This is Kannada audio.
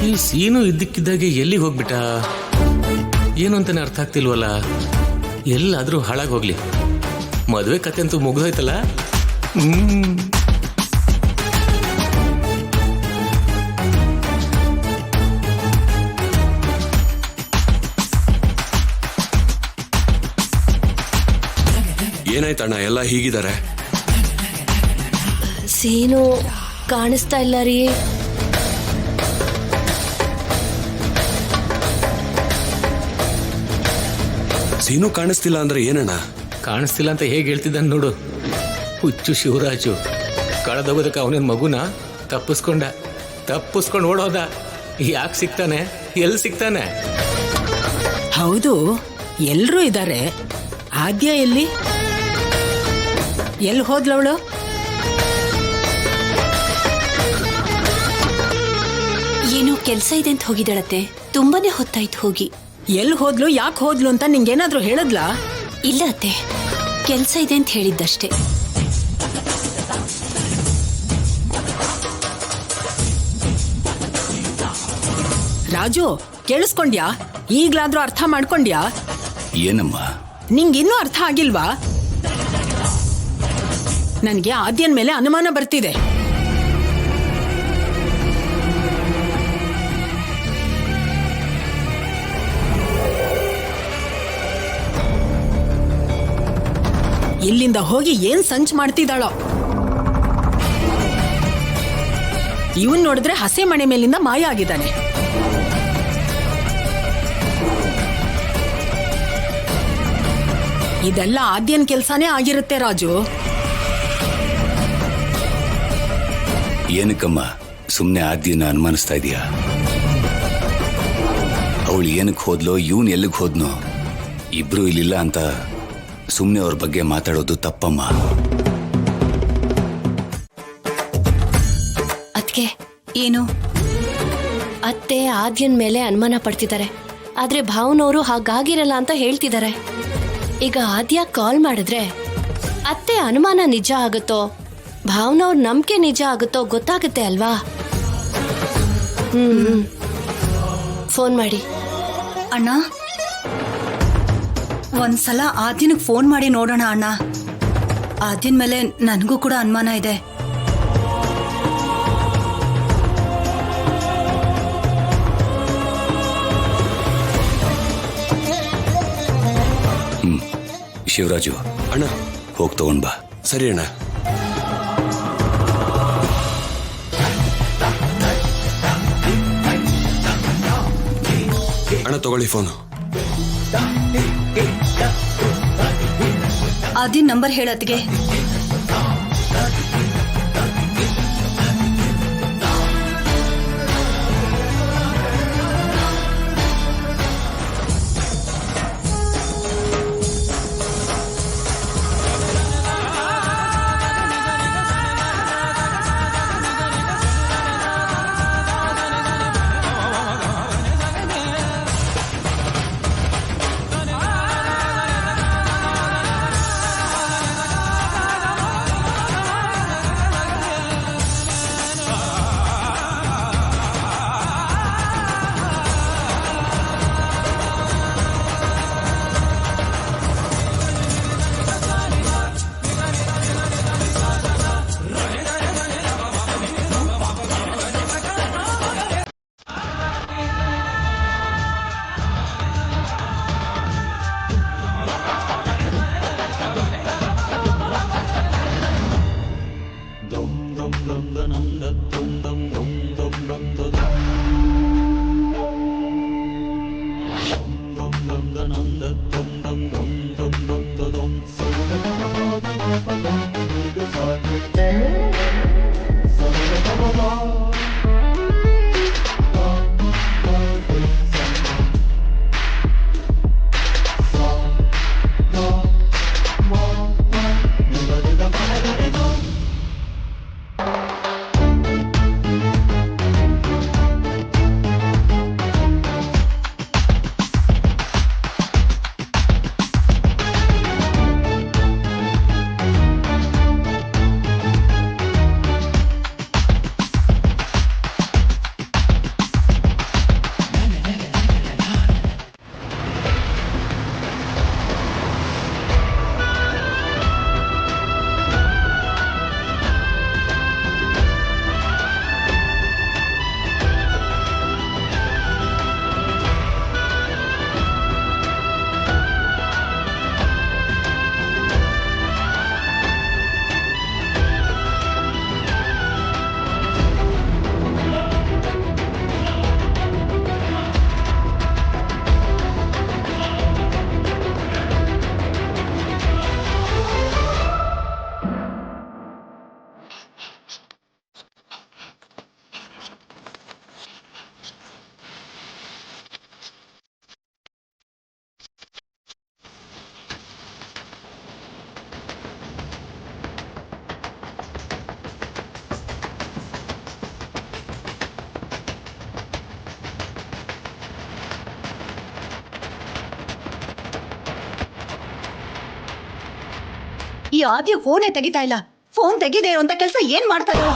ಈ ಸೀನು ಇದ್ದಕ್ಕಿದ್ದಾಗೆ ಎಲ್ಲಿಗೆ ಹೋಗ್ಬಿಟ್ಟ ಏನು ಅಂತಾನೆ ಅರ್ಥ ಆಗ್ತಿಲ್ವಲ್ಲ. ಎಲ್ಲಾದ್ರೂ ಹಾಳಾಗಿ ಹೋಗ್ಲಿ, ಮದುವೆ ಕತೆ ಅಂತೂ ಮುಗ್ದೋಯ್ತಲ್ಲ. ಏನಾಯ್ತಣ್ಣ ಎಲ್ಲ ಹೀಗಿದ್ದಾರೆ? ಸೀನು ಕಾಣಿಸ್ತಾ ಇಲ್ಲ ರೀ. ಸೀನು ಕಾಣಿಸ್ತಿಲ್ಲ ಅಂದ್ರೆ ಏನಣ್ಣ? ಕಾಣಿಸ್ತಿಲ್ಲ ಅಂತ ಹೇಗೆ ಹೇಳ್ತಿದ್ದಾನೆ ನೋಡು. ಹುಚ್ಚು ಶಿವರಾಜು ಕಳೆದೋಗೋದಕ್ಕೆ ಅವನೇನು ಮಗುನ ತಪ್ಪಿಸ್ಕೊಂಡು ಓಡೋದ. ಯಾಕೆ ಸಿಗ್ತಾನೆ, ಎಲ್ಲಿ ಸಿಗ್ತಾನೆ? ಹೌದು, ಎಲ್ರೂ ಇದ್ದಾರೆ. ಆದ್ಯ ಎಲ್ಲಿ ಹೋದ್ಲವಳು? ಏನೋ ಕೆಲ್ಸ ಇದೆ ಅಂತ ಹೋಗಿದ್ದಾಳತ್ತೆ. ತುಂಬಾನೇ ಹೊತ್ತಾಯ್ತು ಹೋಗಿ. ಎಲ್ಲಿ ಹೋದ್ಲು, ಯಾಕೆ ಹೋದ್ಲು ಅಂತ ನಿಂಗೇನಾದ್ರೂ ಹೇಳದ್ಲಾ? ಇಲ್ಲ ಅತ್ತೆ, ಕೆಲ್ಸ ಇದೆ ಅಂತ ಹೇಳಿದ್ದಷ್ಟೇ. ರಾಜು, ಕೇಳಿಸ್ಕೊಂಡ್ಯಾ? ಈಗ್ಲಾದ್ರೂ ಅರ್ಥ ಮಾಡ್ಕೊಂಡ್ಯಾ? ಏನಮ್ಮ? ನಿಂಗಿನ್ನೂ ಅರ್ಥ ಆಗಿಲ್ವಾ? ನನ್ಗೆ ಆದ್ಯನ್ ಮೇಲೆ ಅನುಮಾನ ಬರ್ತಿದೆ. ಇಲ್ಲಿಂದ ಹೋಗಿ ಏನ್ ಸಂಚ್ ಮಾಡ್ತಿದ್ದಾಳೋ. ಇವನ್ ನೋಡಿದ್ರೆ ಹಸೆ ಮನೆ ಮೇಲಿಂದ ಮಾಯ ಆಗಿದ್ದಾನೆ. ಇದೆಲ್ಲ ಆದ್ಯನ್ ಕೆಲ್ಸಾನೇ ಆಗಿರುತ್ತೆ ರಾಜು. ಏನಕ್ಕಮ್ಮ ಸುಮ್ನೆ ಆದ್ಯನ ಅನುಮಾನಿಸ್ತಾ ಇದೀಯಾ? ಅವಳು ಏನಕ್ಕೆ ಹೋದ್ಲೋ, ಇವನ್ ಎಲ್ಲಿಗೆ ಹೋದ್ನೋ, ಇಬ್ರು ಇಲ್ಲಿಲ್ಲ ಅಂತ ಸುಮ್ನೆ ಅವ್ರ ಬಗ್ಗೆ ಮಾತಾಡೋದು ತಪ್ಪಮ್ಮ. ಅದ್ಕೆ ಏನು? ಅತ್ತೆ ಆದ್ಯನ್ ಮೇಲೆ ಅನುಮಾನ ಪಡ್ತಿದ್ದಾರೆ. ಆದ್ರೆ ಭಾವನವರು ಹಾಗಾಗಿರಲ್ಲ ಅಂತ ಹೇಳ್ತಿದ್ದಾರೆ. ಈಗ ಆದ್ಯ ಕಾಲ್ ಮಾಡಿದ್ರೆ ಅತ್ತೆ ಅನುಮಾನ ನಿಜ ಆಗುತ್ತೋ, ಭಾವನವ್ರ ನಂಬಿಕೆ ನಿಜ ಆಗುತ್ತೋ ಗೊತ್ತಾಗುತ್ತೆ ಅಲ್ವಾ? ಫೋನ್ ಮಾಡಿ. ಅಣ್ಣ, ಒಂದ್ಸಲ ಆದ್ಯನಿಗೆ ಫೋನ್ ಮಾಡಿ ನೋಡೋಣ ಅಣ್ಣ. ಆದ್ಯನ್ ಮೇಲೆ ನನಗೂ ಕೂಡ ಅನುಮಾನ ಇದೆ. ಶಿವರಾಜು ಅಣ್ಣ, ಹೋಗ್ ತಗೊಂಡ್ ಬಾ. ಸರಿ ಅಣ್ಣ. ಅಣ್ಣ ತಗೊಳ್ಳಿ ಫೋನು. ಆದ್ಯನ್ ನಂಬರ್ ಹೇಳತ್ಗೆ. ಈ ಆದ್ಯ ಫೋನೇ ತೆಗಿತಾ ಇಲ್ಲ. ಫೋನ್ ತೆಗಿದೆ ಅಂತ ಕೆಲಸ ಏನ್ ಮಾಡ್ತಾ ಇದ್ದಾಳ?